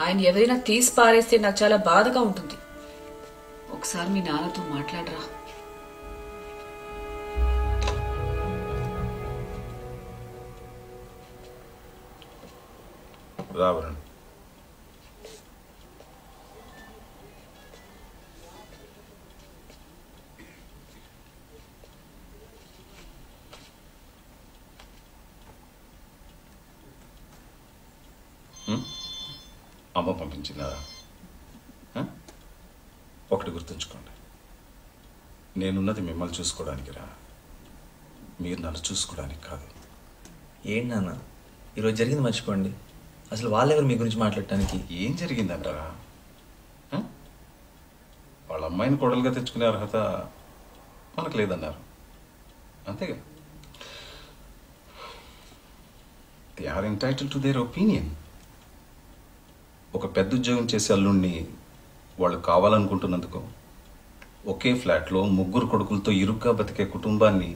ఆయన ఎవరైనా తీసి పారేస్తే నాకు చాలా బాధగా ఉంటుంది. ఒకసారి మీ నాన్నతో మాట్లాడరా. రావరణ్, అమ్మ పంపించిందా? ఒకటి గుర్తుంచుకోండి, నేనున్నది మిమ్మల్ని చూసుకోవడానికి రా, మీరు నన్ను చూసుకోవడానికి కాదు. ఏంటి నాన్న ఈరోజు జరిగింది మర్చిపోండి. అసలు వాళ్ళెవరు మీ గురించి మాట్లాడటానికి? ఏం జరిగిందంటారా? వాళ్ళ అమ్మాయిని కోడలుగా తెచ్చుకునే అర్హత మనకు లేదన్నారు, అంతేగా. They are entitled to their opinion. ఒక పెద్ద ఉద్యోగం చేసే అల్లుడిని వాళ్ళు కావాలనుకుంటున్నందుకు, ఒకే ఫ్లాట్లో 3 కొడుకులతో ఇరుగ్గా బతికే కుటుంబాన్ని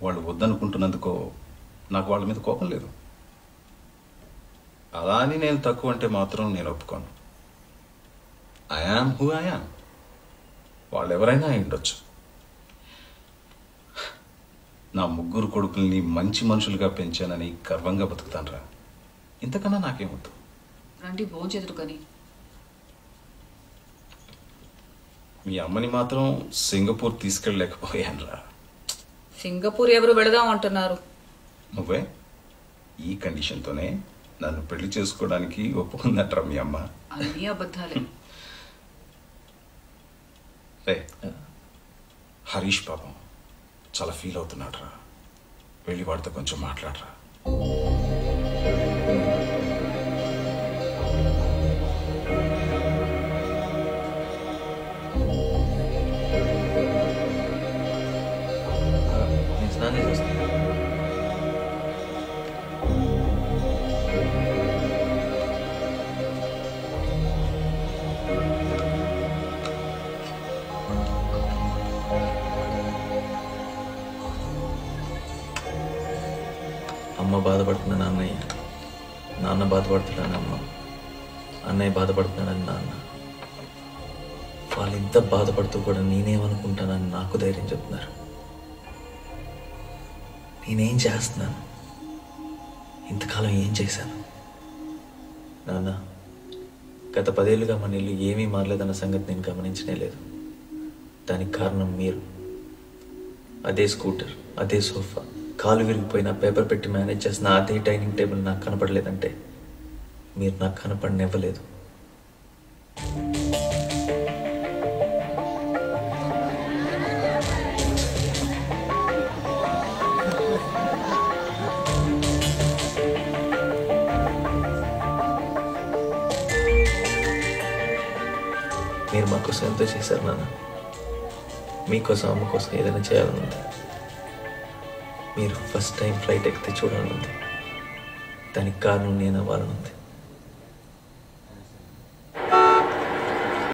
వాళ్ళు వద్దనుకుంటున్నందుకో నాకు వాళ్ళ మీద కోపం లేదు. అలా అని నేను తక్కువ అంటే మాత్రం నేను ఒప్పుకోను. I am who I am. వాళ్ళు ఎవరైనా అయి ఉండొచ్చు. నా 3 కొడుకుల్ని మంచి మనుషులుగా పెంచానని గర్వంగా బతుకుతానరా. ఇంతకన్నా నాకేమొద్దు. రండి భోంచెదురు కానీ. మీ అమ్మని మాత్రం సింగపూర్ తీసుకెళ్ళలేకపోయానురా. సింగపూర్ ఎవరు వెళదాం అంటున్నారు? నువ్వే. ఈ కండిషన్తోనే నన్ను పెళ్లి చేసుకోవడానికి ఒప్పుకుందట్రా మీ అమ్మ. అన్నీ అబద్ధాలే. రే, హరీష్ పాపం చాలా ఫీల్ అవుతున్నాడు రా. వెళ్ళి వాడితో కొంచెం మాట్లాడరా. నేను స్నానం చేస్తాను. అమ్మ బాధపడుతున్నాను అన్నయ్య, నాన్న బాధపడుతున్నాను అమ్మ, అన్నయ్య బాధపడుతున్నానని నాన్న. వాళ్ళు ఇంత బాధపడుతూ కూడా నేనేమనుకుంటానని నాకు ధైర్యం చెప్తున్నారు. నేనేం చేస్తున్నాను? ఇంతకాలం ఏం చేశాను? నాన్న, గత 10 ఏళ్ళుగా మన ఇల్లు ఏమీ మారలేదన్న సంగతి నేను గమనించనే లేదు. దానికి కారణం మీరు. అదే స్కూటర్, అదే సోఫా, కాలు విరిగిపోయిన పేపర్ పెట్టి మేనేజ్ చేసిన అదే డైనింగ్ టేబుల్ నాకు కనపడలేదంటే మీరు నాకు కనపడనివ్వలేదు. మీరు మా కోసం ఎంతో చేశారు నాన్న. మీకోసం అమ్మ కోసం ఏదైనా చేయాలనుంది. మీరు ఫస్ట్ టైం ఫ్లైట్ ఎక్కితే చూడాలనుంది. దానికి కారణం నేను అవ్వాలనుంది.